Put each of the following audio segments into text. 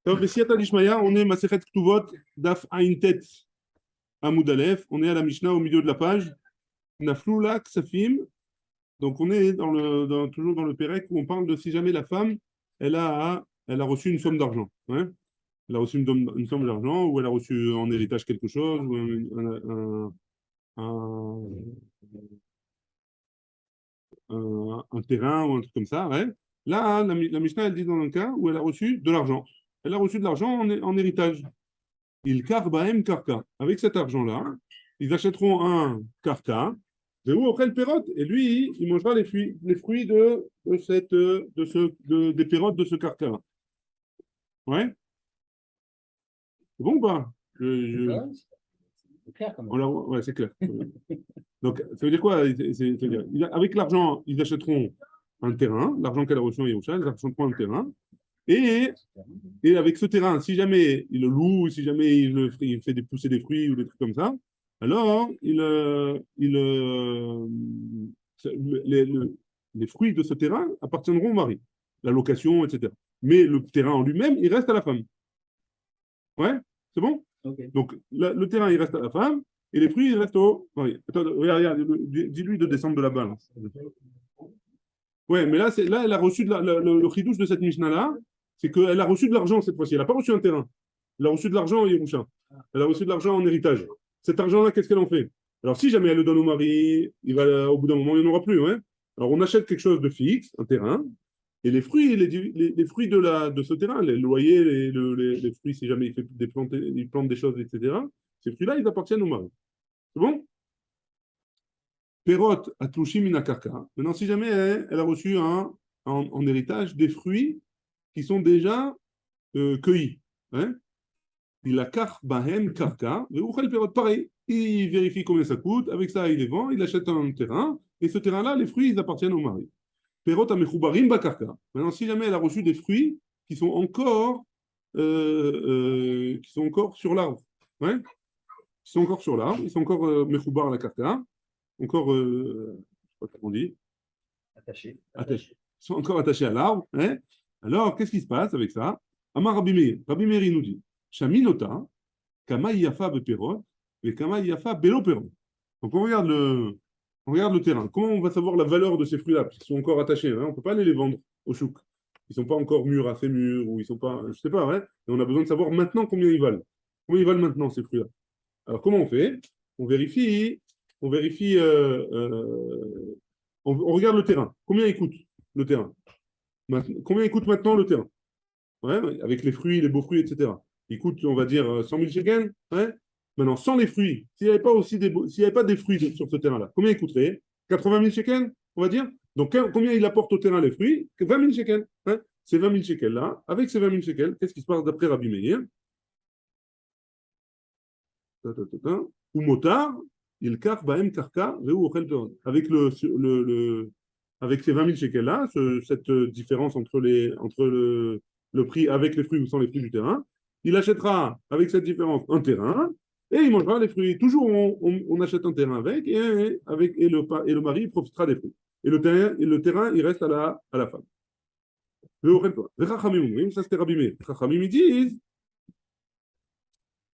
Donc, Bessiyata Dishmaya, on est Masechet Ktuvot, Daf Ain Tet, Amoud Aleph. On est à la Mishnah au milieu de la page. Naflula Ksafim. Donc, on est toujours dans le Pérec où on parle de si jamais la femme, elle a reçu une somme d'argent. Hein. Elle a reçu une somme d'argent, ou elle a reçu en héritage quelque chose, ou un, un terrain, ou un truc comme ça. Ouais. Là, la Mishnah, elle dit dans un cas où elle a reçu de l'argent. Elle a reçu de l'argent en héritage. Il karbaem karka. Avec cet argent-là, ils achèteront un karka, et lui, il mangera les fruits des pérotes de ce karka. Ouais, c'est bon ou pas? C'est clair quand même. Ouais, c'est clair. Donc, ça veut dire quoi? Avec l'argent, ils achèteront un terrain, l'argent qu'elle a reçu en Yerusha, ils achèteront un terrain, et avec ce terrain, si jamais il le loue, si jamais il fait pousser des fruits ou des trucs comme ça, alors les fruits de ce terrain appartiendront au mari, la location, etc. Mais le terrain en lui-même, il reste à la femme. Ouais, c'est bon? Okay. Donc, le terrain, il reste à la femme, et les fruits, ils restent au mari. Attends, regarde, dis-lui de descendre de la balle. Ouais, mais là, elle a reçu le chidouche de cette Mishnah-là, c'est qu'elle a reçu de l'argent cette fois-ci. Elle n'a pas reçu un terrain. Elle a reçu de l'argent en Yerusha. Elle a reçu de l'argent en héritage. Cet argent-là, qu'est-ce qu'elle en fait? Alors, si jamais elle le donne au mari, au bout d'un moment, il n'y en aura plus. Hein. Alors, on achète quelque chose de fixe, un terrain, et les fruits, les fruits de ce terrain, les loyers, les fruits, si jamais il plante des choses, etc., ces fruits-là, ils appartiennent au mari. C'est bon? Perot atlushim minakarka. Maintenant, si jamais elle a reçu en héritage des fruits qui sont déjà cueillis. Hein? Il a kar bahem karka, et perot pareil. Il vérifie combien ça coûte, avec ça il les vend, il achète un terrain, et ce terrain-là, les fruits, ils appartiennent au mari. Perot amechubarim bakarka. Maintenant, si jamais elle a reçu des fruits qui sont encore sur l'arbre, ouais? Ils sont encore sur l'arbre, ils sont encore mechubar à la karka, encore, je sais pas comment on dit, Attaché. attachés. Ils sont encore attachés à l'arbre. Hein. Alors, qu'est-ce qui se passe avec ça? Amar Rabbi Meir. Rabbi Meir, il nous dit Shaminota, Kama Yafa Beperot, et Kama Yafa Belo Perot. Donc, on regarde le terrain. Comment on va savoir la valeur de ces fruits-là? Parce qu'ils sont encore attachés. Hein. On ne peut pas aller les vendre au chouk. Ils ne sont pas encore mûrs, assez mûrs, ou ils sont pas. Je ne sais pas, ouais. Et on a besoin de savoir maintenant combien ils valent. Combien ils valent maintenant, ces fruits-là? Alors, comment on fait? On vérifie. On vérifie. On regarde le terrain. Combien il coûte le terrain? Combien il coûte maintenant le terrain? Ouais, avec les fruits, les beaux fruits, etc. Il coûte, on va dire, 100 000 shekels. Ouais. Maintenant, sans les fruits, s'il n'y avait pas s'il n'y avait pas des fruits sur ce terrain-là, combien il coûterait? 80 000 shekels, on va dire. Donc, combien il apporte au terrain les fruits? 20 000 shekels. Hein. Ces 20 000 shekels-là, avec ces 20 000 shekels, qu'est-ce qui se passe d'après Rabbi Meir? Ou motard, il kar baem karka, avec avec ces 20 000 shekels-là, cette différence entre le prix avec les fruits ou sans les fruits du terrain, il achètera avec cette différence un terrain et il mangera les fruits. Toujours, on achète un terrain et le mari profitera des fruits. Et le terrain, il reste à la femme. Ça c'était Rabbi Meir. Chachamim, ils disent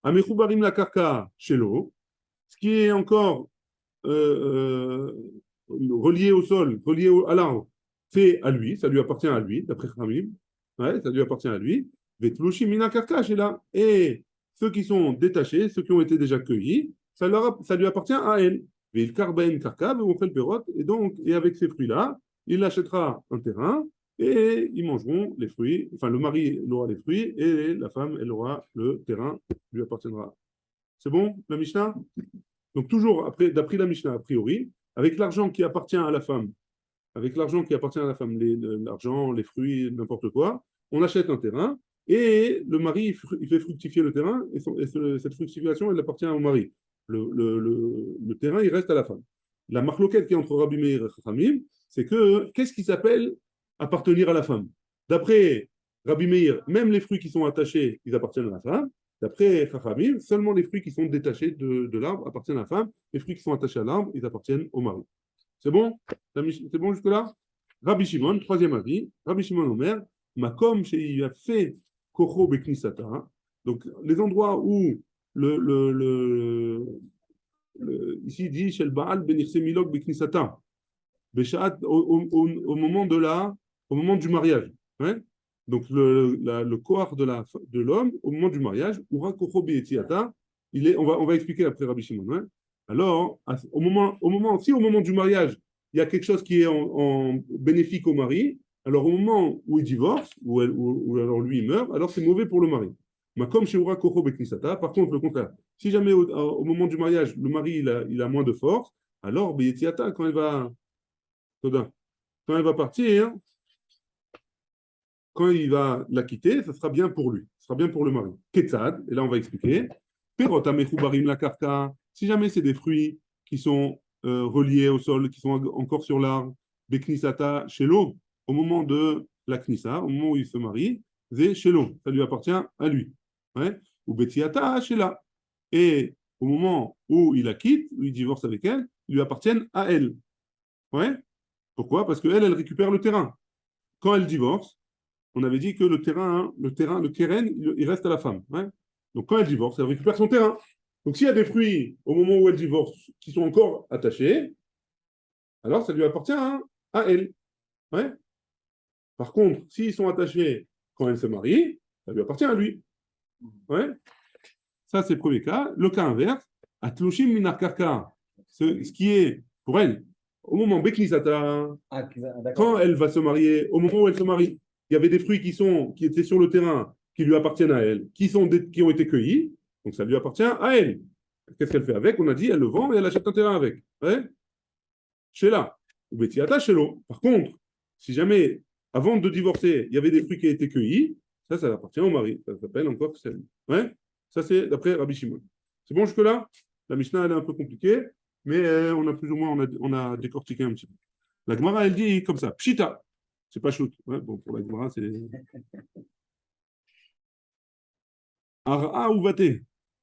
Amechoubarim la karka shelo, ce qui est encore relié au sol, à l'arbre, fait à lui, ça lui appartient à lui, d'après Khamim. Ouais, ça lui appartient à lui. Vetlushim mina karkash est là. Et ceux qui sont détachés, ceux qui ont été déjà cueillis, ça lui appartient à elle. Et donc, et avec ces fruits-là, il achètera un terrain et ils mangeront les fruits. Enfin, le mari il aura les fruits et la femme, elle aura le terrain, lui appartiendra. C'est bon, la Mishnah? Donc, toujours, d'après la Mishnah, a priori, avec l'argent qui appartient à la femme, l'argent, les fruits, n'importe quoi, on achète un terrain et le mari, il fait fructifier le terrain et cette fructification, elle appartient au mari. Le terrain, il reste à la femme. La marloquette qui est entre Rabbi Meir et Chachamim, c'est que qu'est-ce qui s'appelle appartenir à la femme? D'après Rabbi Meir, même les fruits qui sont attachés, ils appartiennent à la femme. D'après Chachamim, seulement les fruits qui sont détachés de l'arbre appartiennent à la femme. Les fruits qui sont attachés à l'arbre, ils appartiennent au mari. C'est bon? C'est bon jusque-là? Rabbi Shimon, troisième avis. Rabbi Shimon Omer, Makom, il a fait kocho beknisata. Donc, les endroits où ici il dit Shel Baal benirse milok beknisata. Beshat, au moment au moment du mariage. Hein. Donc, le corps de l'homme, au moment du mariage, Ura kocho beetiata, on va expliquer après Rabbi Shimon. Hein. Alors, si au moment du mariage, il y a quelque chose qui est en bénéfique au mari, alors au moment où il divorce, ou alors lui il meurt, alors c'est mauvais pour le mari. Mais comme chez Ura kocho beknisata, par contre, le contraire. Si jamais au moment du mariage, le mari il a moins de force, alors beetiata, quand elle va partir, quand il va la quitter, ça sera bien pour lui. Ce sera bien pour le mari. Ketzad, et là on va expliquer. Perot amechubarim la karka. Si jamais c'est des fruits qui sont reliés au sol, qui sont encore sur l'arbre, beknisata shelo, au moment de la knissa, au moment où il se marie, c'est shelo, ça lui appartient à lui. Ouais? Ou betiata shela. Et au moment où il la quitte, où il divorce avec elle, ils lui appartiennent à elle. Ouais? Pourquoi? Parce qu'elle, elle récupère le terrain. Quand elle divorce, on avait dit que le keren, il reste à la femme. Hein. Donc quand elle divorce, elle récupère son terrain. Donc s'il y a des fruits au moment où elle divorce qui sont encore attachés, alors ça lui appartient à elle. Ouais. Par contre, s'ils sont attachés quand elle se marie, ça lui appartient à lui. Ouais. Ça, c'est le premier cas. Le cas inverse, Atlushim minar karka, ce qui est pour elle, au moment Beknisata, quand elle va se marier, au moment où elle se marie, il y avait des fruits qui étaient sur le terrain, qui lui appartiennent à elle, qui ont été cueillis, donc ça lui appartient à elle. Qu'est-ce qu'elle fait avec? On a dit, elle le vend et elle achète un terrain avec. Ouais. Chez là. Ou Betiata chez l'eau. Par contre, si jamais, avant de divorcer, il y avait des fruits qui ont été cueillis, ça appartient au mari. Ça s'appelle encore celle. Ouais. Ça, c'est d'après Rabbi Shimon. C'est bon jusque-là? La Mishnah, elle est un peu compliquée, mais on a plus ou moins, on a décortiqué un petit peu. La Gemara, elle dit comme ça, Pshita. C'est pas shoot. Ouais, bon, pour la Gemara, c'est. Ara ou Vate.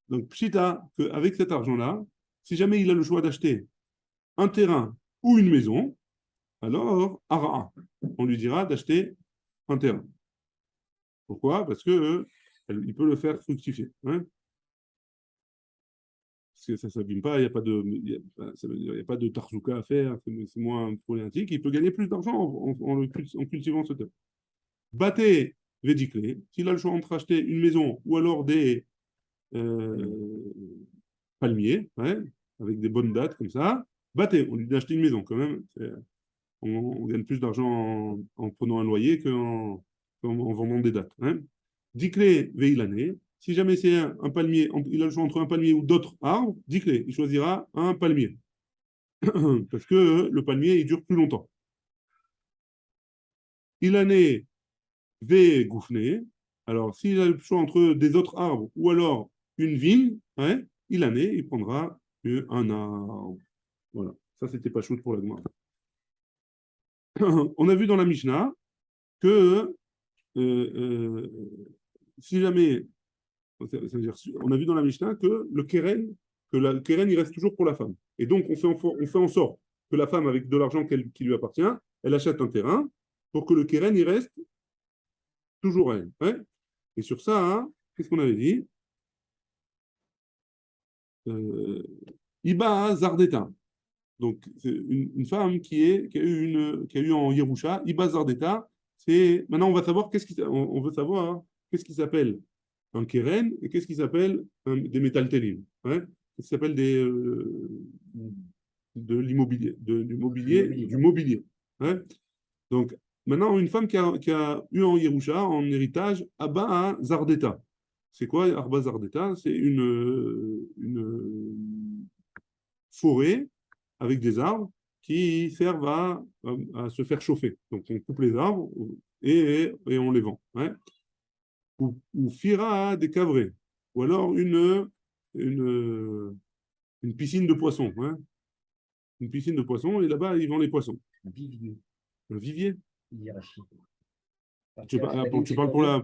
Donc, Pshita, qu'avec cet argent-là, si jamais il a le choix d'acheter un terrain ou une maison, alors Ara. On lui dira d'acheter un terrain. Pourquoi? Parce que il peut le faire fructifier. Hein. Parce que ça ne s'abîme pas, il n'y a pas de, il y a pas de tarzouka à faire, c'est moins problématique. Il peut gagner plus d'argent en cultivant ce terrain. Battez Védiclé, s'il a le choix entre acheter une maison ou alors des palmiers, ouais, avec des bonnes dates comme ça, battez, on lui dit d'acheter une maison quand même. On gagne plus d'argent en prenant un loyer qu'en vendant des dates. Hein. Diclé Veilané, si jamais c'est un palmier, il a le choix entre un palmier ou d'autres arbres, Diclé, il choisira un palmier. Parce que le palmier, il dure plus longtemps. Ilané V Gouffné, alors s'il a le choix entre des autres arbres ou alors une vigne, hein, il prendra un arbre. Voilà, ça c'était pas chaud pour la demande. On a vu dans la Mishnah que si jamais, c'est-à-dire, on a vu dans la Mishnah que le keren, il reste toujours pour la femme. Et donc, on fait en sorte que la femme, avec de l'argent qui lui appartient, elle achète un terrain pour que le keren, il reste toujours à elle. Ouais. Et sur ça, hein, qu'est-ce qu'on avait dit? Iba Zardeta. Donc, c'est une femme qui a eu en Yerusha, Iba Zardeta. Maintenant, on va savoir on veut savoir qu'est-ce qui s'appelle un keren et qu'est-ce qui s'appelle des métaltélim. Ouais. Qu'est-ce qui s'appelle de l'immobilier, du mobilier. Ouais. Donc, maintenant, une femme qui a eu en Yerusha, en héritage, Abba Zardeta. C'est quoi Abba Zardeta? C'est une forêt avec des arbres qui servent à se faire chauffer. Donc, on coupe les arbres et on les vend. Ouais. Ou Fira des cavrés. Ou alors une, une piscine de poissons. Hein. Une piscine de poissons, et là-bas, ils vendent les poissons. Un vivier. Un vivier. Tu parles pour la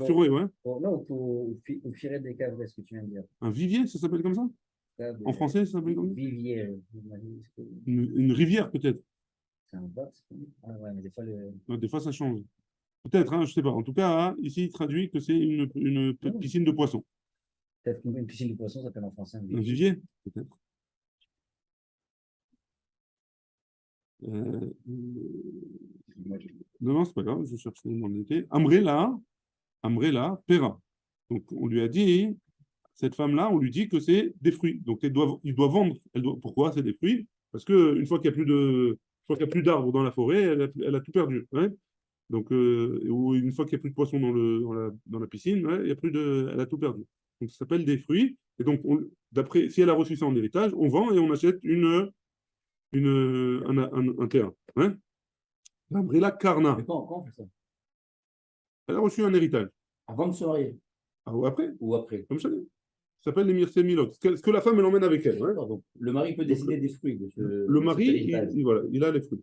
forêt, ouais. Non, pour firer des caves, ce que tu viens de dire. Un vivier, ça s'appelle comme ça? En français, ça s'appelle comme ça? Vivier. Une rivière, peut-être. C'est un box. Ah ouais, mais des fois, Des fois, ça change. Peut-être, hein, je ne sais pas. En tout cas, hein, ici, il traduit que c'est une piscine de poissons. Peut-être qu'une piscine de poisson s'appelle en français un Un vivier. vivier, peut-être. Euh, non, non, c'est pas grave, je cherche le nom d'été. Amrella, Pera. Donc, on lui a dit, cette femme-là, on lui dit que c'est des fruits. Donc, il doit vendre. Pourquoi c'est des fruits? Parce qu'une fois qu'il n'y a plus une fois qu'il y a plus d'arbres dans la forêt, elle a tout perdu. Ouais. Donc, ou une fois qu'il n'y a plus de poissons dans la piscine, ouais, il y a plus elle a tout perdu. Donc, ça s'appelle des fruits. Et donc, d'après, si elle a reçu ça en héritage, on vend et on achète un terrain. Hein. L'Ambrella Karna, Mais quand on fait ça? elle a reçu un héritage. Avant de se marier Ah, ou après, ou après? comme ça. Ça s'appelle les Mircea Milok. Ce que la femme, elle emmène avec elle. Hein. Pardon. Le mari peut Donc, décider des fruits de le cet mari, héritage. voilà, il a les fruits.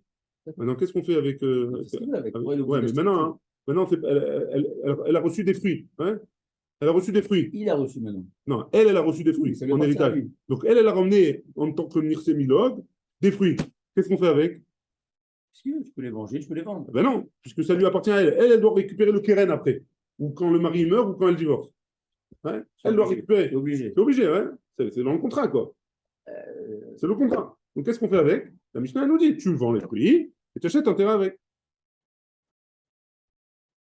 Maintenant, qu'est-ce qu'on fait avec. C'est ce qu'il veut avec. Pourquoi il est Ouais, obligé mais d'acheter maintenant, tout? hein, maintenant elle a reçu des fruits. Hein. Elle a reçu des fruits. Il a reçu maintenant. Non, elle a reçu des Oui, fruits ça lui en appartient à héritage. lui. Donc, elle a ramené, en tant que Mircea Milok, des fruits. Qu'est-ce qu'on fait avec? Si je peux les manger, je peux les vendre. Ben non, puisque ça lui appartient à elle. Elle doit récupérer le keren après. Ou quand le mari meurt, ou quand elle divorce. Ouais. Elle doit récupérer. C'est obligé. C'est obligé, ouais. C'est dans le contrat, quoi. C'est le contrat. Donc, qu'est-ce qu'on fait avec? La Mishnah elle nous dit, tu vends les fruits et tu achètes un terrain avec.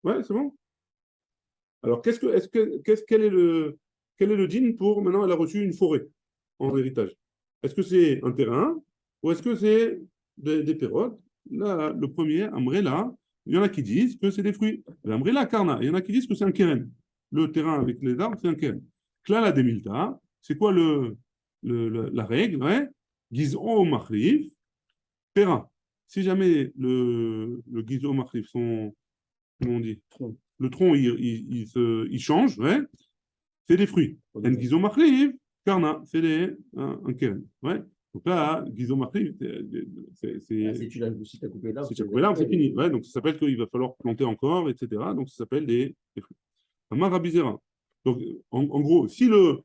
Ouais, c'est bon. Alors, quel est le din pour maintenant, elle a reçu une forêt en héritage? Est-ce que c'est un terrain ou est-ce que c'est des pérodes? Là, le premier, Amrella, il y en a qui disent que c'est des fruits. L'Amrella, Karna, il y en a qui disent que c'est un keren. Le terrain avec les arbres, c'est un keren. Là, la Demilta, c'est quoi la règle? Ouais? Gizon Machrif, Pera. Si jamais le Gizon Machrif, comment on dit? Le tronc, il change, ouais, c'est des fruits. En Gizon Machrif, Karna, c'est un keren. Ouais. Donc là, Gizon Machrif, Si tu as coupé l'arbre, si tu as coupé l'arbre, c'est fini. Ouais, donc ça s'appelle qu'il va falloir planter encore, etc. Donc ça s'appelle des fruits. Amar Rabizera. Donc en gros, si le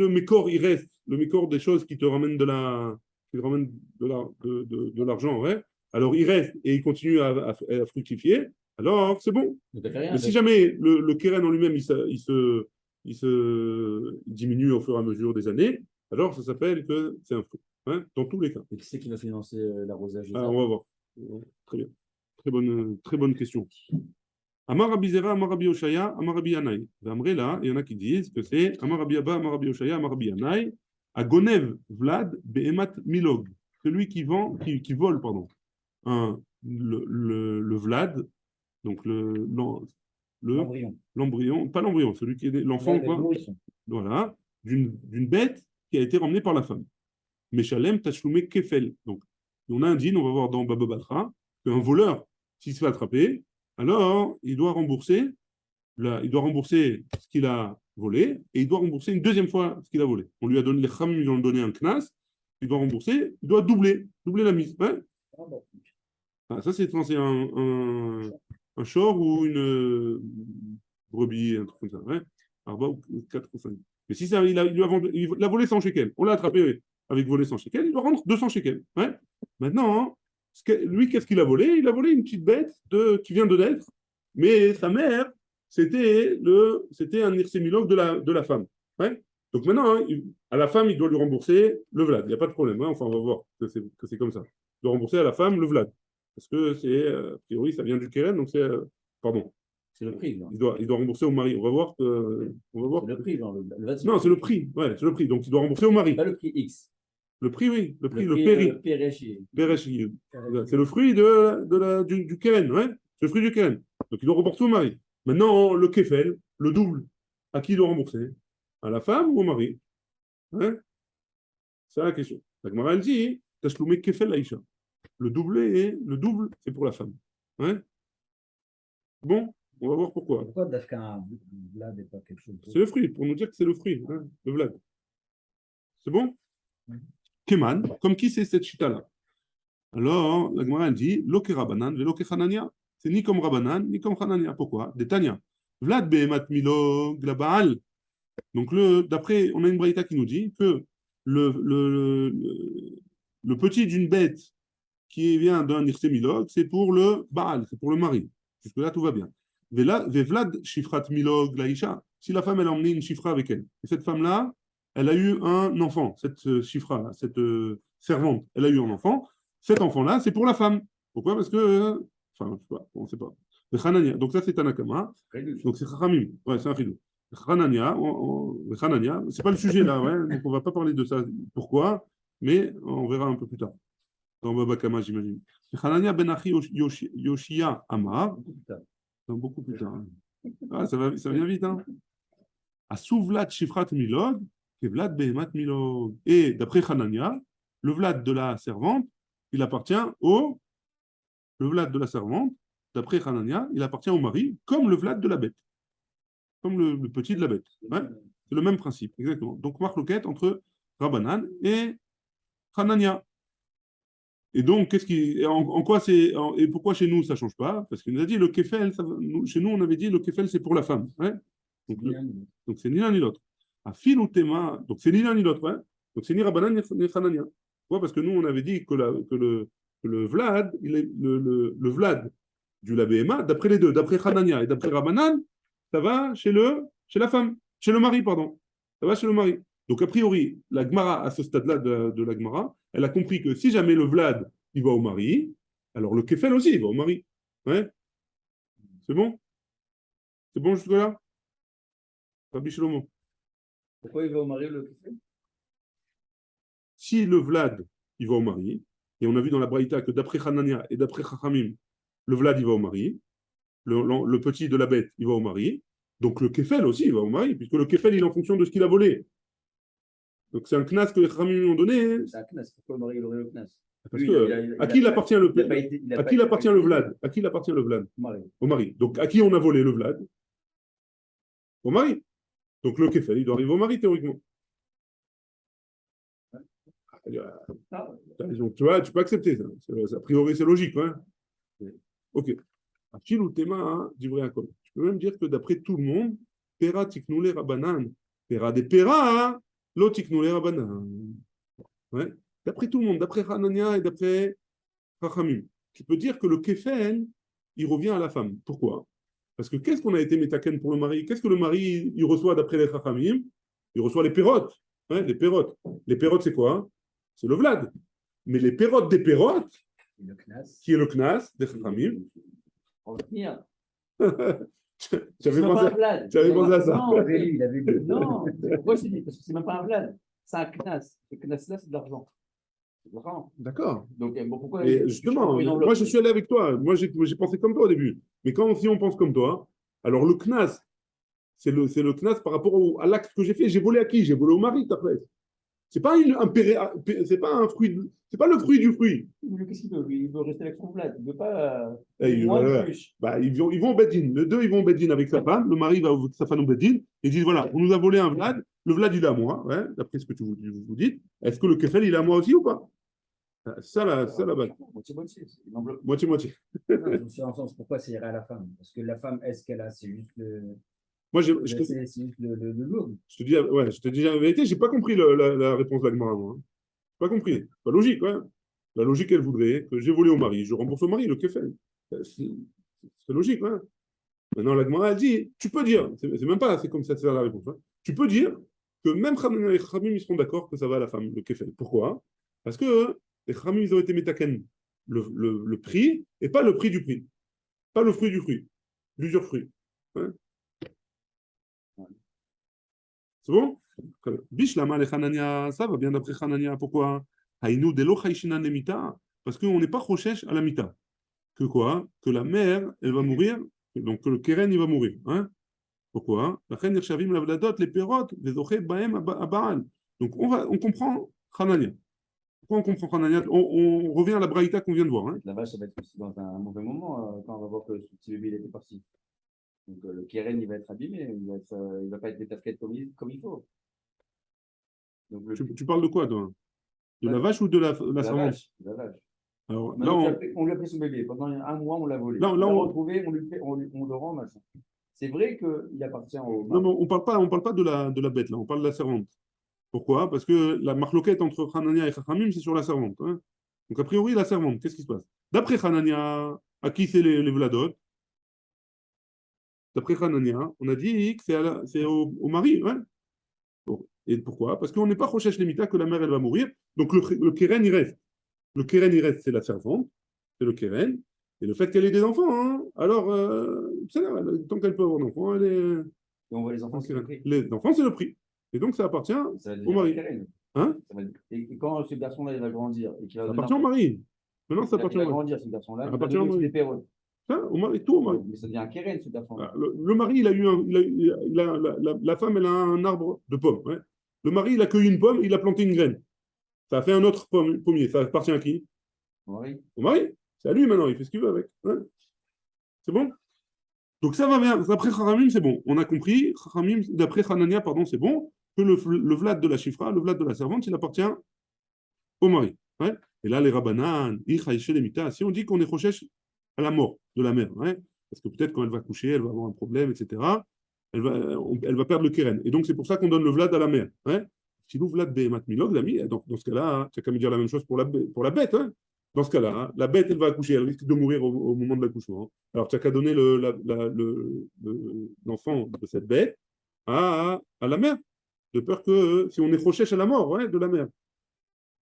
mécor, il reste, le mécor des choses qui te ramènent de l'argent, ouais, alors il reste et il continue à fructifier, alors c'est bon. Mais si jamais le keren en lui-même, il diminue au fur et à mesure des années, alors ça s'appelle que c'est un fruit. Hein, dans tous les cas. Et qui c'est qui va financer l'arrosage? On va voir. Très bien. Très bonne question. Amar Rabbi Zera, Amar Rabbi Oshaya, Amar Rabbi Yanaï. Là, il y en a qui disent que c'est Amar Rabbi Abba, Amar Rabbi Oshaya, Amar Rabbi Yanaï, à Gonev Vlad Behemat Milog. Celui qui vole, pardon, le Vlad, donc l'embryon, pas l'embryon, celui qui est l'enfant, quoi, voilà, d'une bête qui a été ramenée par la femme. Meshalem Tashlume Kefel. Donc, on a un din, on va voir dans Baba Batra, qu'un voleur, s'il se fait attraper, alors il doit rembourser ce qu'il a volé et il doit rembourser une deuxième fois ce qu'il a volé. On lui a donné, les Khamim lui ont donné un knas, il doit rembourser, il doit doubler la mise. Ouais. Ça, c'est quand c'est un short ou une brebis, un truc comme ça. Ouais. Arba ou 4 ou 5. Mais si ça, il a volé 100 shekels, on l'a attrapé avec volé 100 shekels, il doit rendre 200 shekels. Ouais. Maintenant, lui, qu'est-ce qu'il a volé? Il a volé une petite bête qui vient de naître, mais sa mère, c'était un irsémilog de la femme. Ouais. Donc maintenant, à la femme, il doit lui rembourser le vlad. Il n'y a pas de problème. Hein. Enfin, on va voir que c'est comme ça. Il doit rembourser à la femme le vlad. Parce que a priori, ça vient du keren, donc pardon. C'est le prix. Non, il doit rembourser au mari. On va voir. C'est le prix. Le vlad, non, c'est le prix. Ouais, c'est le prix. Donc, il doit rembourser au mari. Pas le prix X. Le prix, oui. Le péri. Péréchi. C'est le fruit du keren. Ouais. C'est le fruit du keren. Donc, il doit rembourser au mari. Maintenant, le kefel, le double, à qui il doit rembourser? À la femme ou au mari? Hein? C'est la question. La Gemara, elle dit, Tashloumé kefel laïcha. Le double, c'est pour la femme. Hein? Bon, on va voir pourquoi. Pourquoi Dafka Vlad n'est pas quelque chose? C'est le fruit, pour nous dire que c'est le fruit, hein, le Vlad. C'est bon? Keman, comme qui c'est cette chita-là? Alors, la Gemara, elle dit, Loke Rabanan, Veloke Hanania. C'est ni comme Rabanan, ni comme Hanania. Pourquoi? Détania. Vlad Behemat Milo Glabaal. Donc, d'après, on a une braïta qui nous dit que le petit d'une bête qui vient d'un irsémilog, c'est pour le Baal, c'est pour le mari. Jusque-là, tout va bien. Vevlad Shifrat Milog Laïcha. Si la femme, elle a emmené une chifra avec elle, et cette femme-là, elle a eu un enfant, cette chifra, cette servante, elle a eu un enfant, cet enfant-là, c'est pour la femme. Pourquoi? Parce que, enfin, je sais pas, on ne sait pas. Le Hanania, donc ça c'est Tanakama, donc c'est Chachamim, ouais, c'est un ridou. Hanania, Hanania, c'est pas le sujet là, ouais, donc on va pas parler de ça. Pourquoi? Mais on verra un peu plus tard. Dans Baba Kama, j'imagine. Hanania ben Achi Yoshia Amar, beaucoup plus tard. Ah, ça vient vite, hein. À Souvlat Shifrat Milog, et Vlad Behemat Milog. Et d'après Hanania, le Vlad de la servante, il appartient au. Le Vlad de la servante, d'après Hanania, il appartient au mari, comme le Vlad de la bête. Comme le petit de la bête. Ouais, c'est le même principe, exactement. Donc, marloquette entre Rabbanan et Hanania. Et donc, en quoi et pourquoi chez nous ça ne change pas? Parce qu'il nous a dit le kefel, chez nous on avait dit le kefel c'est pour la femme. Ouais, donc c'est ni l'un ni l'autre. À fil ou théma, donc c'est ni l'un ni l'autre. Ouais, donc c'est ni Rabbanan ni Hanania. Pourquoi? Parce que nous on avait dit que le Vlad, le Vlad du Labéma, d'après les deux, d'après Hanania et d'après Rabbanan, ça va chez la femme, chez le mari, pardon. Ça va chez le mari. Donc, a priori, la Gemara, à ce stade-là de la Gemara, elle a compris que si jamais le Vlad, il va au mari, alors le Kefel aussi, il va au mari. Ouais. C'est bon? C'est bon jusque-là? Rabbi Shlomo. Pourquoi il va au mari le Kefel? Si le Vlad, il va au mari, et on a vu dans la Braïta que d'après Hanania et d'après Chachamim, le Vlad, il va au mari, le petit de la bête, il va au mari, donc le Kefel aussi, il va au mari, puisque le Kefel, il est en fonction de ce qu'il a volé. Donc c'est un knas que les Khamim lui ont donné. C'est un knas. Pourquoi le mari aurait le knas? Parce que, à qui il appartient le Vlad? À qui il appartient le Vlad? Au mari. Donc à qui on a volé le Vlad? Au mari. Donc le Kefel, il doit arriver au mari théoriquement. Donc, tu vois, tu peux accepter ça. A priori, c'est logique. Hein? Ok. À fil ou théma, du vrai accord. Tu peux même dire que d'après tout le monde, Pera tiknoule rabanan. Pera des Pera, lo tiknoule rabanan. Ouais. D'après tout le monde, d'après Hanania et d'après Chachamim, tu peux dire que le Kefel, il revient à la femme. Pourquoi? Parce que qu'est-ce qu'on a été métaken pour le mari? Qu'est-ce que le mari il reçoit d'après les Chachamim? Il reçoit les pérotes. Ouais, les pérotes. Les pérotes, c'est quoi? C'est le Vlad. Mais les pérotes des pérotes, qui est le Knas des Chachamim. On va finir. J'avais pensé à ça. Non, il avait lu. Non, pourquoi je dis? Parce que c'est même pas un Vlad. C'est un Knas. Le Knas là, c'est de l'argent. D'accord. Donc, bon, pourquoi justement, moi je suis allé avec toi. Moi j'ai pensé comme toi au début. Mais si on pense comme toi, alors le Knas, c'est le Knas par rapport à l'acte que j'ai fait. J'ai volé à qui? J'ai volé au mari, ta frère. C'est pas c'est pas un fruit, c'est pas le fruit du fruit. Qu'est-ce qu'il veut? Il veut rester avec son Vlad. Il veut pas. Ils vont au Bedin. Les deux, ils vont au Bedin avec sa femme. Le mari va avec sa femme au Bedin. Et disent voilà, on nous a volé un Vlad. Le Vlad, il est à moi. Ouais, d'après ce que vous dites. Est-ce que le Kefel, il est à moi aussi ou pas? C'est ça la base. Moitié-moitié. Je me suis en sens pourquoi ça irait à la femme. Parce que la femme, est-ce qu'elle a, c'est juste le. Moi, c'est juste le lourd. Je te dis la vérité, j'ai pas compris la réponse de la Gemara, moi. Pas compris. Pas logique, ouais. La logique, elle voudrait que j'ai volé au mari, je rembourse au mari le Kefel. C'est logique, ouais. Maintenant, la Gemara, elle dit, tu peux dire, c'est même pas, c'est comme ça, c'est la réponse. Hein. Tu peux dire que même Khamim et Khamim, ils seront d'accord que ça va à la femme, le Kefel. Pourquoi? Parce que les Khamim, ils ont été métaken le prix et pas le prix du prix. Pas le fruit du fruit. Plusieurs fruits. Ouais. C'est bon? Bishlama le Hanania, ça va bien d'après Hanania. Pourquoi? Haïnou de lo chaïchinan le mita. Parce qu'on n'est pas rochesh à la mita. Que quoi? Que la mère, elle va mourir. Donc que le keren, il va mourir. Hein? Pourquoi? La reine Nershavim la vladot, les pérotes, les ochet baem à Baal. Donc on comprend Hanania. Pourquoi on comprend Hanania? On revient à la braïta qu'on vient de voir. Hein? La vache, ça va être aussi dans un mauvais moment quand on va voir que ce petit bébé il était parti. Donc le keren, il va être abîmé, il va pas être détasqué comme il faut. Donc, tu parles de quoi, toi? De la vache ou de la servante? La vache. Alors, là, on lui a pris son bébé. Pendant un mois, on l'a volé. Là, on l'a retrouvé, on le rend, machin. C'est vrai qu'il appartient au. Non, mais on parle pas de la bête, là, on parle de la servante. Pourquoi? Parce que la marloquette entre Hanania et Chachamim, c'est sur la servante. Hein? Donc, a priori, la servante, qu'est-ce qui se passe? D'après Hanania, à qui c'est les Vladot? d'après Hanania, on a dit que c'est au mari. Ouais. Bon. Et pourquoi? Parce qu'on n'est pas Rochesh Lemita que la mère, elle va mourir. Donc le Keren, il reste. Le Keren, il reste, c'est la servante, c'est le Keren. Et le fait qu'elle ait des enfants, hein, alors, tant qu'elle peut avoir un enfant, elle est. Et on voit les enfants, c'est le prix. Les enfants, c'est le prix. Et donc, ça appartient Ça va au devenir mari. Karen. Hein? Et quand ce garçon-là, il va grandir et qu'il va Ça devenir appartient au mari. Maintenant, ça il appartient va au mari. grandir, ce garçon-là, Ça il va appartient au devenir aussi mari. des péreux. Ça, au mari, tout au mari. Mais ça devient un Keren, ce garçon-là. Le mari, il a eu la femme, elle a un arbre de pommes. Ouais. Le mari, il a cueilli une pomme, il a planté une graine. Ça a fait un autre pommier. Ça appartient à qui? Au mari. Au mari. C'est à lui maintenant, il fait ce qu'il veut avec. Ouais. C'est bon? Donc ça va bien. D'après Chachamim, c'est bon. On a compris. Chachamim, d'après Hanania, pardon, c'est bon. Que le vlad de la chifra, le vlad de la servante, il appartient au mari. Ouais. Et là, les rabbanan, si on dit qu'on est chochesh à la mort de la mère, ouais. Parce que peut-être quand elle va coucher, elle va avoir un problème, etc. Elle va perdre le keren. Et donc, c'est pour ça qu'on donne le vlad à la mère. Ouais. Si nous vlad behemat milog, l'ami, dans ce cas-là, hein, tu as qu'à me dire la même chose pour la bête. Hein. Dans ce cas-là, hein, la bête, elle va accoucher, elle risque de mourir au moment de l'accouchement. Hein. Alors, tu n'as qu'à donner l'enfant de cette bête à la mère, de peur que si on est chochesh à la mort ouais, de la mère.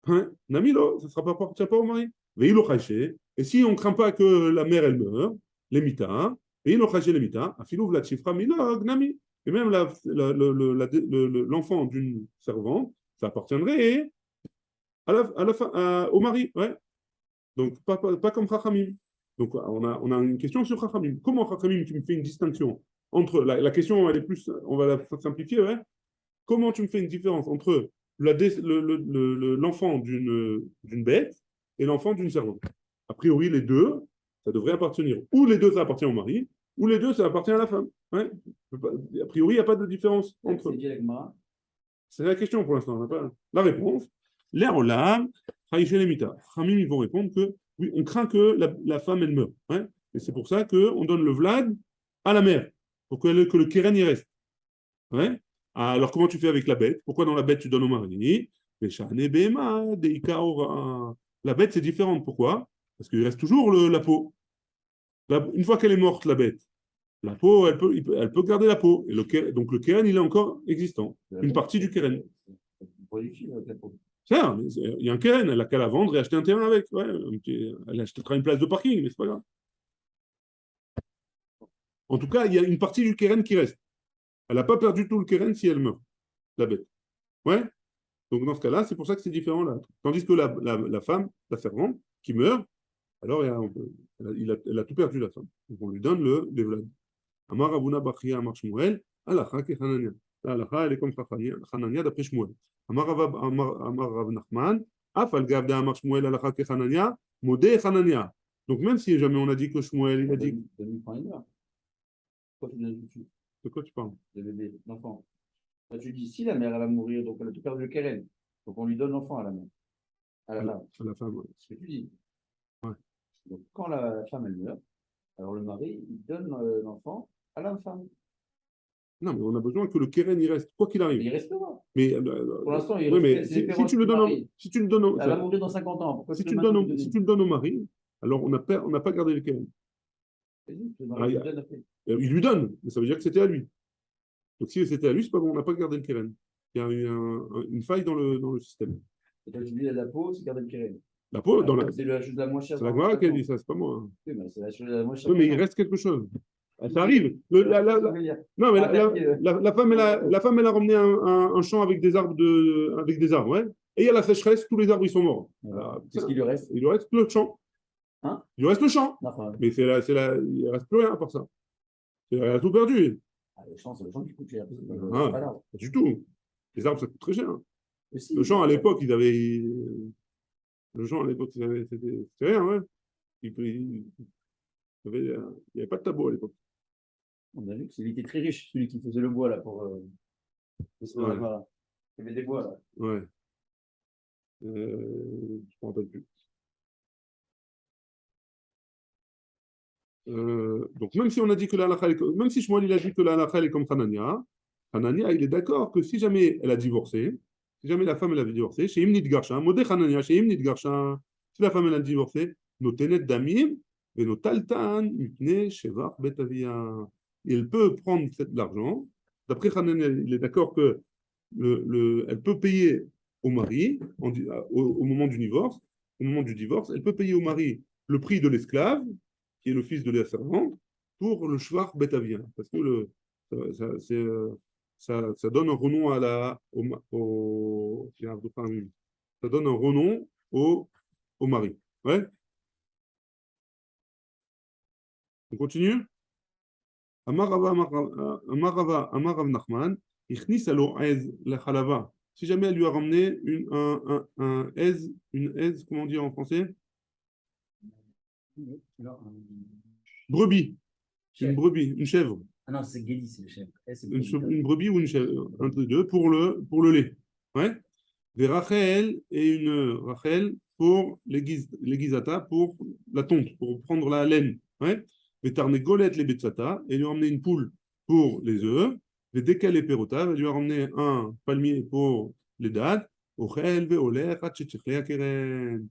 Hein, Namilo, ça ne sera pas appartient pas au mari. Et si on ne craint pas que la mère, elle meure, les mitas, et les mitas, afilou vla chifra milog, nami. Et même l'enfant d'une servante, ça appartiendrait au mari. Ouais. Donc, pas comme Chachamim. Donc, on a une question sur Chachamim. Comment Chachamim, tu me fais une distinction entre. La question, elle est plus. On va la simplifier, ouais. Comment tu me fais une différence entre l'enfant d'une bête et l'enfant d'une servante? A priori, les deux, ça devrait appartenir. Ou les deux, ça appartient au mari, ou les deux, ça appartient à la femme. Ouais. A priori, il n'y a pas de différence entre eux. C'est la question pour l'instant. On n'a pas la réponse. Les olam, Haïchelemita. Khamim, ils vont répondre que oui, on craint que la femme, elle meure. Ouais. Et c'est pour ça qu'on donne le vlad à la mère, pour que le keren y reste. Ouais. Alors, comment tu fais avec la bête? Pourquoi dans la bête, tu donnes au mari? La bête, c'est différente. Pourquoi? Parce qu'il reste toujours la peau. Une fois qu'elle est morte, la bête, la peau, elle peut garder la peau. Et donc, le keren, il est encore existant. Une partie du keren. C'est ça, il y a un keren, elle a qu'à la vendre et acheter un terrain avec. Ouais, elle achètera une place de parking, mais c'est pas grave. En tout cas, il y a une partie du keren qui reste. Elle n'a pas perdu tout le keren si elle meurt, la bête. Ouais. Donc dans ce cas-là, c'est pour ça que c'est différent là. Tandis que la femme, la servante, qui meurt, alors elle a tout perdu la femme. Donc on lui donne les vlad. Amar Avuna Bachia Amar Shmuel, Alacha ke Hanania. Alacha, elle est comme Hanania d'après Shmuel. Amar Rav Nachman, Afal Gav de Amar Shmuel, Alacha ke Hanania, Modé Hanania. Donc même si jamais on a dit que Shmuel, il a dit. De quoi tu parles? Le bébé, l'enfant. Là, tu dis, si la mère elle va mourir, donc elle a tout perdu le keren. Donc on lui donne l'enfant à la mère. À la femme. À la femme, ouais. C'est ce que tu dis. Ouais. Donc quand la femme elle meurt, alors le mari, il donne l'enfant à la femme. Non, mais on a besoin que le keren il reste, quoi qu'il arrive. Mais il restera. Mais, pour l'instant, il oui, reste. Mais si tu le donnes elle va mourir dans 50 ans. Pourquoi si tu le donnes au mari, alors on n'a pas gardé le keren. Il lui donne, mais ça veut dire que c'était à lui. Donc si c'était à lui, c'est pas bon, on n'a pas gardé le keren. Il y a eu une faille dans le système. Et toi, tu dis la peau, c'est garder le keren. La peau, c'est la chose la moins chère. C'est la Gemara qui a dit ça, c'est pas moi. Oui, mais c'est la chose la moins chère. Oui, mais il reste quelque chose. Ça arrive. Non, mais la femme, elle a ramené un champ avec des arbres, ouais. Et il y a la sécheresse, tous les arbres, ils sont morts. Qu'est-ce qu'il lui reste? Il lui reste le champ. Hein? Il lui reste le champ. Mais il ne reste plus rien à part ça. Elle a tout perdu. Le champ, c'est le champ qui coûte cher. Pas du tout. Les arbres, ça coûte très cher. Aussi, le champ, à l'époque, ils avaient. Le champ, à l'époque, c'était rien, ouais. Il n'y avait pas de tabou à l'époque. On a vu qu'il était très riche, celui qui faisait le bois, là, pour. Il y avait des bois, là. Ouais. Je ne me rappelle plus. Donc, même si on a dit que même si Shmuel il a dit que la halakha est comme Hanania, Hanania, il est d'accord que si jamais elle a divorcé, si jamais la femme elle a divorcé, chez Imnit Garsha, Modé Hanania, chez Imnit Garsha, si la femme elle a divorcé, nos tenet damim et nos taltan mutne shevach betavia. elle peut prendre l'argent. D'après Hanan, il est d'accord que elle peut payer au mari au moment du divorce. Au moment du divorce, elle peut payer au mari le prix de l'esclave, qui est le fils de la servante, pour le shvar betavien. Parce que ça donne un renom à ça donne un renom au mari. Ouais. On continue. Amar Rav Nachman, Ichnis alo ez lechalava. Si jamais elle lui a ramené une aise, comment dire en français? Brebis. Une brebis, une chèvre. Ah non, c'est Guédi, c'est le chèvre. Une brebis ou une chèvre, un des deux, pour le lait. Ouais. Des Rachel et une Rachel pour l'aiguisata, pour la tonte, pour prendre la laine. Ouais. Des Tarnegolette les Betsata, et lui a ramené une poule pour les œufs. Des Dekel les Perota, elle lui a ramené un palmier pour les dattes. Ochel, Veoler, Hatchechechlea Keren.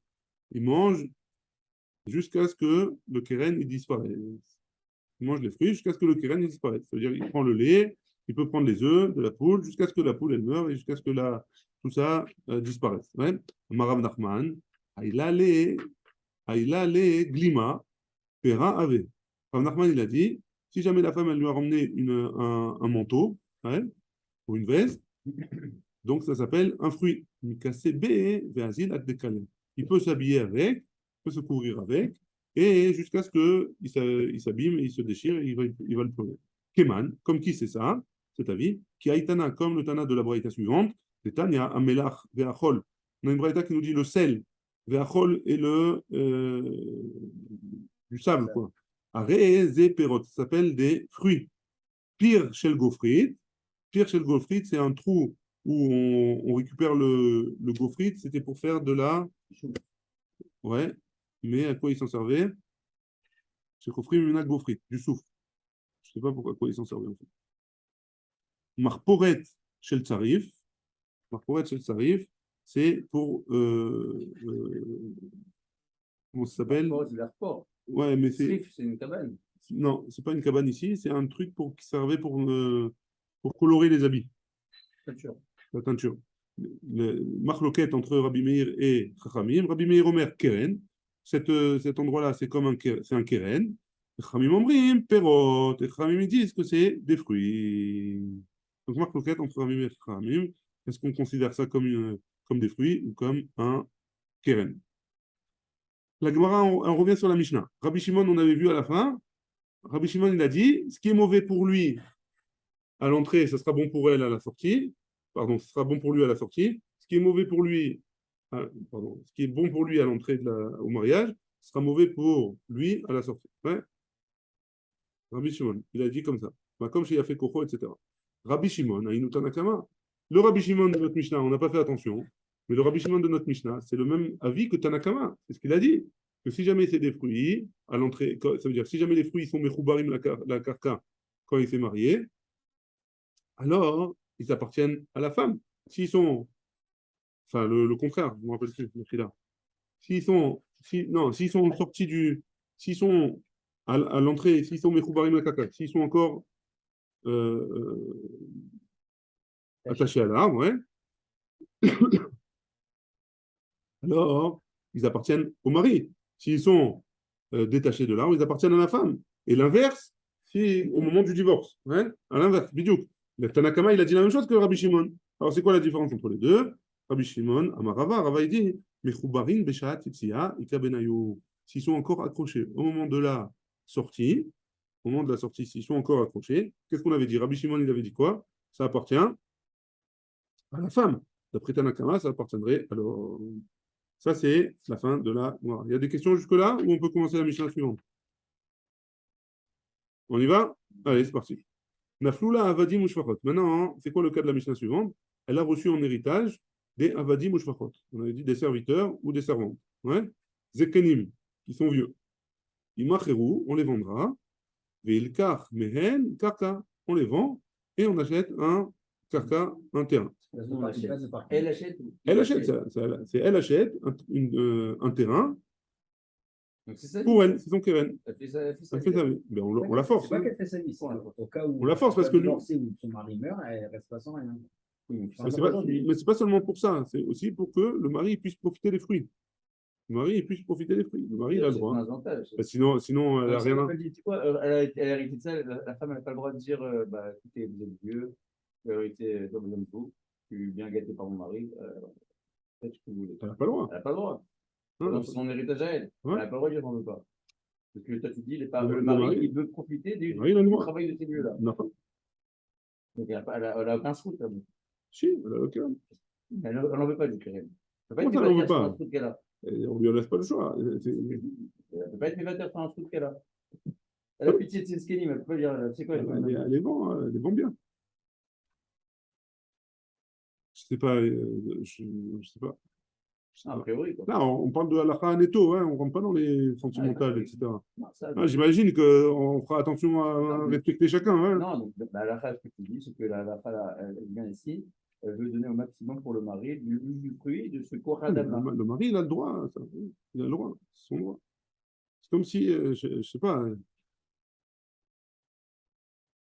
Il mange jusqu'à ce que le keren il disparaisse. Il mange les fruits jusqu'à ce que le keren il disparaisse. C'est-à-dire qu'il prend le lait, il peut prendre les œufs de la poule jusqu'à ce que la poule elle meure et jusqu'à ce que tout ça disparaisse. Ouais. Marav Nachman, Aïla le glima, pera ave. Rav Nachman il a dit, si jamais la femme elle lui a ramené un manteau, ouais, ou une veste, donc ça s'appelle un fruit. Il peut s'habiller avec, peut se couvrir avec, et jusqu'à ce qu'il s'abîme, il se déchire, et il va le pleurer. Keman, comme qui c'est ça, cet avis, qui a Itana, comme le Tana de la braïta suivante, c'est Tania, Amelach, Veachol. On a une braïta qui nous dit le sel, Veachol et du sable, quoi. Are, ze, perot, ça s'appelle des fruits. Pire chez le gaufrit, c'est un trou où on récupère le gaufrit, c'était pour faire de la... Ouais, mais à quoi il s'en servait? C'est gaufrit, mais gaufrit, du soufre. Je ne sais pas pourquoi à quoi il s'en servait en fait. Marporet chez le Tsarif. Marporet chez le Tsarif, c'est pour... comment ça s'appelle? Ouais, mais c'est une cabane. Non, c'est pas une cabane ici, c'est un truc qui servait pour colorer les habits. La teinture. Marloquette entre Rabbi Meir et Chachamim. Rabbi Meir Omer Keren. Cet endroit-là, c'est un Keren. Chachamim Omrim Perot. Et Chachamim disent que c'est des fruits. Donc Marloquette entre Rabbi Meir et Chachamim. Est-ce qu'on considère ça comme des fruits ou comme un Keren? La Gemara, on revient sur la Mishnah. Rabbi Shimon, on avait vu à la fin. Rabbi Shimon, il a dit, ce qui est mauvais pour lui à l'entrée, ce sera bon pour elle à la sortie. Pardon, ce sera bon pour lui à la sortie. Ce qui est mauvais pour lui, ce qui est bon pour lui à l'entrée au mariage, ce sera mauvais pour lui à la sortie. Ouais. Rabbi Shimon, il a dit comme ça. Comme chez Yafé Kocho, etc. Rabbi Shimon, Aïnou Tanakama. Le Rabbi Shimon de notre Mishnah, on n'a pas fait attention, mais le Rabbi Shimon de notre Mishnah, c'est le même avis que Tanakama. C'est ce qu'il a dit. Que si jamais c'est des fruits, à l'entrée, ça veut dire si jamais les fruits sont mechoubarim la karka quand il s'est marié, alors ils appartiennent à la femme. S'ils sont, enfin le contraire, je ne me rappelle plus, là. S'ils sont sortis s'ils sont à l'entrée, s'ils sont mechoubarim la karka, s'ils sont encore attachés à l'arbre, ouais, alors ils appartiennent au mari. S'ils sont détachés de l'arbre, ils appartiennent à la femme. Et l'inverse, c'est au moment du divorce. Ouais, à l'inverse, bidiouk. Le Tanakama, il a dit la même chose que Rabbi Shimon. Alors, c'est quoi la différence entre les deux? Rabbi Shimon, Amarava, Rava, il dit, Mechoubarin, Beshat, Tzia, Ika Benayu. S'ils sont encore accrochés au moment de la sortie, s'ils sont encore accrochés, qu'est-ce qu'on avait dit? Rabbi Shimon, il avait dit quoi? Ça appartient à la femme. D'après Tanakama, ça appartiendrait alors. Ça, c'est la fin de la Gemara. Il y a des questions jusque-là ou on peut commencer la Mishnah suivante? On y va? Allez, c'est parti. Nafloula avadim ou shvachot. Maintenant, c'est quoi le cas de la Mishnah suivante? Elle a reçu en héritage des avadim ou shvachot. On avait dit des serviteurs ou des servantes. Ouais? Zekenim, qui sont vieux. Imacheru, on les vendra. Veilkar mehen karka, on les vend et on achète un karka, un terrain. Elle achète. Elle achète, c'est elle achète un terrain Donc c'est sa vie. Pour elle, c'est son keren. Elle fait sa Elle fait vie. sa vie. Ben, on la force. C'est pas Hein. qu'elle fait sa vie, c'est au cas où On la force parce que lui. divorcée ou son mari meurt, elle reste pas sans rien. Oui, Mais enfin, c'est pas pas, aujourd'hui. mais c'est pas seulement pour ça, c'est aussi pour que le mari puisse profiter des fruits. Le mari puisse profiter des fruits. Le mari, il a le C'est son droit. avantage. Ben, sinon, elle a rien à. Elle dit, tu vois, elle a hérité de ça, la femme n'a pas le droit de dire, bah, écoutez, vous êtes vieux, vous avez hérité comme vous, je suis bien gâté par mon mari, faites ce que vous voulez. Elle n'a pas le droit. Elle n'a pas le droit. Hein, Donc, c'est son héritage à elle. Ouais. Elle n'a pas le droit de dire, j'en veux pas. Parce que toi, tu dis, Le le mari, mari- il veut profiter le mari, il a le du droit. travail de ces vieux-là. Non, pas. Donc, elle a aucun scout, là. Si, elle a le keren. Elle n'en veut pas du Kérem. Elle ne peut Comment pas ça, être elle n'en veut mévataire sur pas? un truc qu'elle a. Et on lui laisse pas le choix. Elle ne peut pas être mévataire sur un truc qu'elle a. Elle a pitié de ses skinny, mais elle ne peut pas dire, c'est quoi, Elle les vend, hein, elle les vend bien. Je sais pas, je sais pas. Je sais Ah, a pas. priori, quoi. Là, on parle de halakha netto, hein, on ne rentre pas dans les sentimentales, oui. etc. Non, ça, Ah, j'imagine qu'on fera attention à respecter chacun. Hein. non, donc, bah, la phrase que tu dis, c'est que la phrase, elle vient ici, elle veut donner au maximum pour le mari du fruit de ce Le, Koradama. le mari, il a le droit. Ça. Il a le droit. C'est son droit. C'est comme si, je sais pas,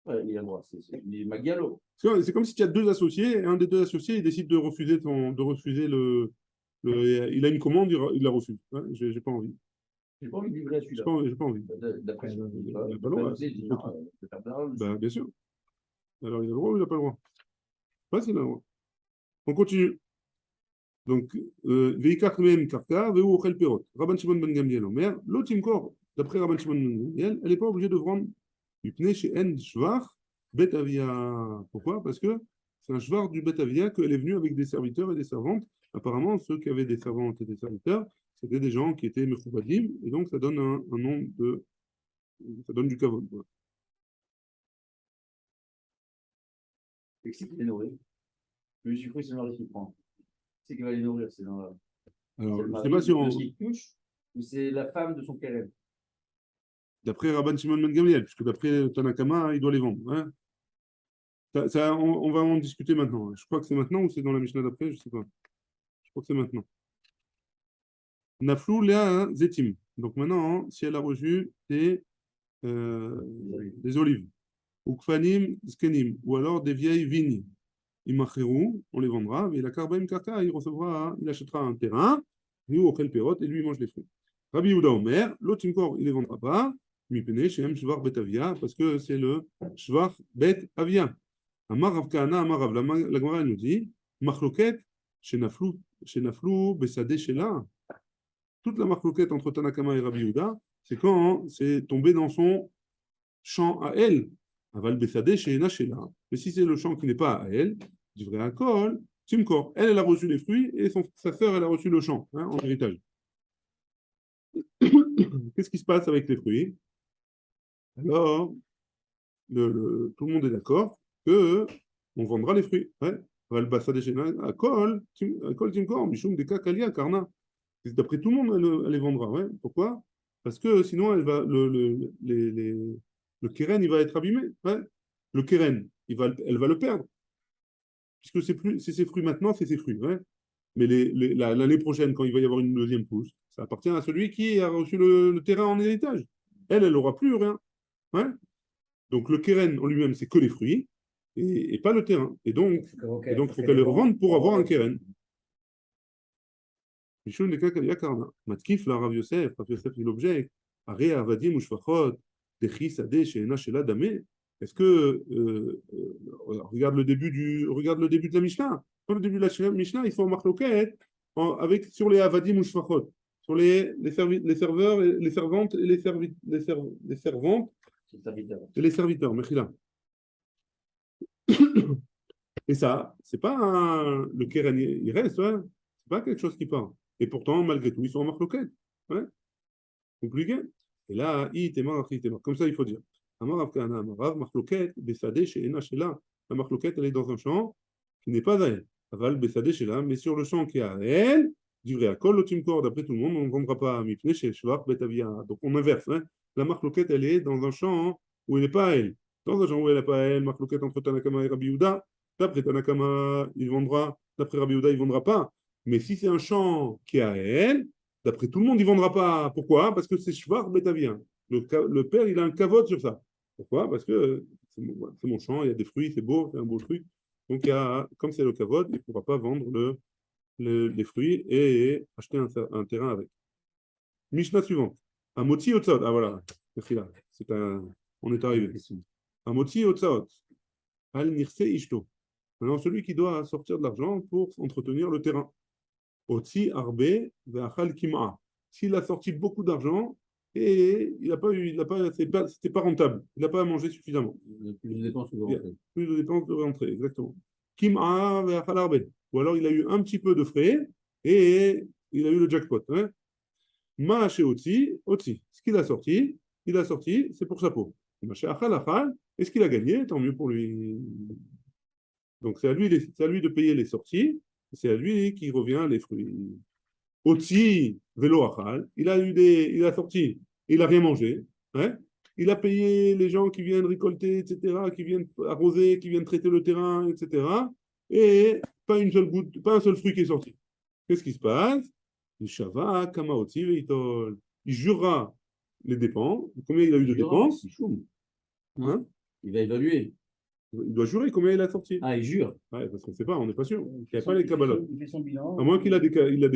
Ouais, il a le droit, c'est Magialo. c'est comme si tu as deux associés, et un des deux associés, il décide de refuser, il a une commande, il la refuse. Ouais, j'ai pas envie. J'ai pas envie de livrer à J'ai celui-là. pas envie. D'après ce que tu dis, Il a pas le droit. je dis, non, je vais faire de l'argent. Ben, bien sûr. Alors, il a le droit ou il n'a pas le droit? Pas s'il a le droit. On continue. Donc, Veikach Mehem Karka, Veu Ochel Perot. Rabban Shimon ben Gamliel Omer, Lotimkor, d'après Rabban Shimon ben Gamliel, elle n'est pas obligée de vendre Yupne chez En Shvar Bet Avia. Pourquoi? Parce que c'est un Shvar du Bet Avia qu'elle est venue avec des serviteurs et des servantes. Apparemment, ceux qui avaient des servantes et des serviteurs, c'était des gens qui étaient Mechoubadim, et donc ça donne un nom de. Ça donne du kavod. Voilà. Et qui les nourrit? Le chiffre, c'est le mari qui prend. C'est qui va les nourrir, c'est Alors, le je ne sais mari pas si on. qui touche, ou c'est la femme de son kérem. D'après Rabban Shimon ben Gamliel, puisque d'après Tanakama, il doit les vendre. Hein. On va en discuter maintenant. Je crois que c'est maintenant ou c'est dans la Mishnah d'après, je ne sais pas. Je crois que c'est maintenant. Naflou Léa Zetim. Donc maintenant, si elle a reçu des olives, ou Kfanim Zkenim, ou alors des vieilles vignes, Imacherou, on les vendra, mais la Karbaim Kaka, il achètera un terrain, lui, au Perot, et lui, il mange les fruits. Rabbi Yehuda Omer, l'autre encore, il ne les vendra pas, Mipene, Shem Shvar Bet Avia, parce que c'est le Shvar Bet Avia. Amar Rav Kahana, Amar Rav, la Gemara nous dit, Machloket, Shenaflou, Besade Shela. Toute la machloket entre Tanakama et Rabbi Yehuda, c'est quand c'est tombé dans son champ à elle. Aval Besade Sheena Shela. Mais si c'est le champ qui n'est pas à elle, du vrai alcool, Timkor, elle a reçu les fruits et sa sœur, elle a reçu le champ en héritage. Qu'est-ce qui se passe avec les fruits? Alors, tout le monde est d'accord que on vendra les fruits. Ouais. D'après tout le monde, elle les vendra. Ouais. Pourquoi? Parce que sinon, le keren, il va être abîmé. Ouais. Le keren, elle va le perdre. Puisque c'est ses fruits maintenant, c'est ses fruits. Ouais. Mais l'année prochaine, quand il va y avoir une deuxième pousse, ça appartient à celui qui a reçu le terrain en héritage. Elle n'aura plus rien. Ouais. Donc le keren en lui-même, c'est que les fruits et pas le terrain. Et donc, il faut qu'elle les revende pour avoir un keren. Michel de Kakalia Karna. Matkif la Rav Yosef il objecte. Are Avadim ou Shvachot, Dechi Sade, Sheena Shela Dame. Est-ce que, regarde le début de la Mishnah. Dans le début de la Mishnah, ils font marloquette sur les Avadim ou Shvachot, sur les serveurs, les servantes et les servantes et les serviteurs. Mechila. Et ça, c'est pas le keren, il reste, ouais. C'est pas quelque chose qui part. Et pourtant, malgré tout, ils sont en marloquette. Ouais. Compliqué. Et là, comme ça, il faut dire. Amarav Kana, Amarav, marloquette, Besade, Sheena Shela. La marloquette, elle est dans un champ qui n'est pas à elle. Aval, Besade, Shela, mais sur le champ qui est à elle, du vrai accord, l'otimkor, d'après tout le monde, on ne vendra pas à Mipne, chez Shvar, Betavia. Donc on inverse. Hein. La marloquette, elle est dans un champ où elle n'est pas à elle. Dans un champ où elle n'est pas à elle, marloquette entre Tanakama et Rabbi Yehuda. D'après Tanakama, il vendra. D'après Rabbi Yehuda, il ne vendra pas. Mais si c'est un champ qui est à elle, D'après tout le monde, il ne vendra pas. Pourquoi? Parce que c'est Shvar Betavien. Le père, il a un kavod sur ça. Pourquoi? Parce que c'est mon champ, il y a des fruits, c'est beau, c'est un beau truc. Donc, comme c'est le kavod, il ne pourra pas vendre les fruits et acheter un terrain avec. Mishnah suivante. Amoti Otsaot. Ah voilà, merci là. On est arrivé. Amoti Otsaot. Al Nirse Ishto. Maintenant, celui qui doit sortir de l'argent pour entretenir le terrain. Otsi Arbe Ve'achal Kim'a. S'il a sorti beaucoup d'argent et il n'a pas eu, c'était pas rentable, il n'a pas mangé suffisamment. Plus de dépenses que de Bien. rentrées. Plus de dépenses de rentrée, exactement. Kim'a Ve'achal Arbe. Ou alors il a eu un petit peu de frais et il a eu le jackpot. Hein. Ma chez Otsi, ce qu'il a sorti, c'est pour sa peau. Ma chez Achal Achal, et ce qu'il a gagné, tant mieux pour lui. Donc c'est à lui de payer les sorties, c'est à lui qui revient les fruits. Otsi, vélo Achal, il a sorti, il n'a rien mangé. Hein. Il a payé les gens qui viennent récolter, etc., qui viennent arroser, qui viennent traiter le terrain, etc. Et pas une seule goutte, pas un seul fruit qui est sorti. Qu'est-ce qui se passe? Il jurera les dépenses. Combien il a eu de dépenses? Hein? Il va évaluer. Il doit jurer combien il a sorti. Ah, il jure. Ouais, parce qu'on ne sait pas, on n'est pas sûr. Il n'y a pas les Il kabbalot. fait son bilan. À moins qu'il a des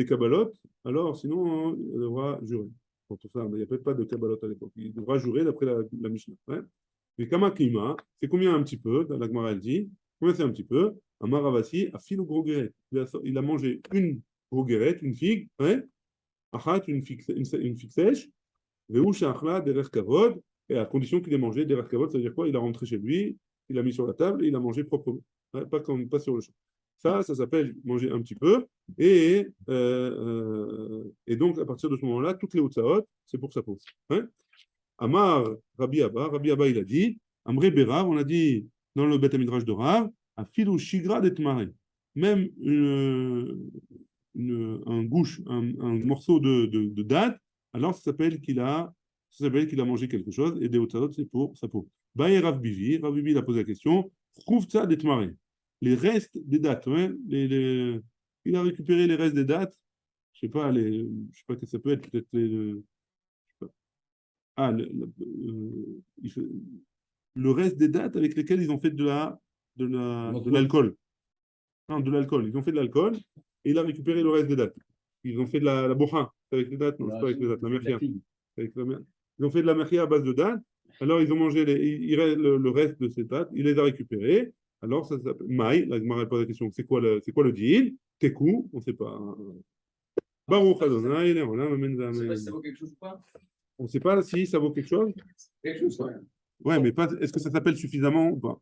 kabbalot, alors sinon, hein, il devra jurer. Pour tout ça, il n'y a peut-être pas de kabbalot à l'époque. Il devra jurer d'après la Mishnah. Ouais. Mais Kama Klima, c'est combien un petit peu? Dans la Gemara, elle dit combien c'est un petit peu? Amar Ravasi a fil ou gros guéret. Il a mangé une gros guérette, une figue, ouais. Achat, une figue sèche. Veu shachla derech kavod. Et à condition qu'il ait mangé derech kavod, ça veut dire quoi? Il a rentré chez lui, il a mis sur la table et il a mangé proprement. Ouais, pas sur le champ. Ça s'appelle manger un petit peu. Et donc, à partir de ce moment-là, toutes les Otsaot, c'est pour sa peau. Hein. Amar Rabbi Abba, il a dit, Amré Berav, on a dit dans le Beth Midrash de Rav, à filou shigra d'etmare. Même un gouche, un morceau de date, alors ça s'appelle qu'il a mangé quelque chose, et des Otsaot, c'est pour sa peau. Baé Rav Bivi il a posé la question, trouve ça d'etmare. Les restes des dates, hein, il a récupéré les restes des dates, je sais pas ce que ça peut être, peut-être le reste des dates avec lesquelles ils ont fait de l'alcool. Non, de l'alcool. Ils ont fait de l'alcool et il a récupéré le reste des dates. Ils ont fait de la boha avec les dates, non, c'est pas avec les dates, la merchia. Ils ont fait de la merchia à base de dates. Alors ils ont mangé le reste de ces dates, il les a récupérés. Alors ça s'appelle Maï. La Gemara pose la question, c'est quoi le deal? Tekou, on ne sait pas. Baruch Adonai, Je sais pas si ça vaut quelque chose ou pas. on ne sait pas si ça vaut quelque chose. Quelque chose, ouais. Ouais, mais pas, est-ce que ça s'appelle suffisamment ou pas?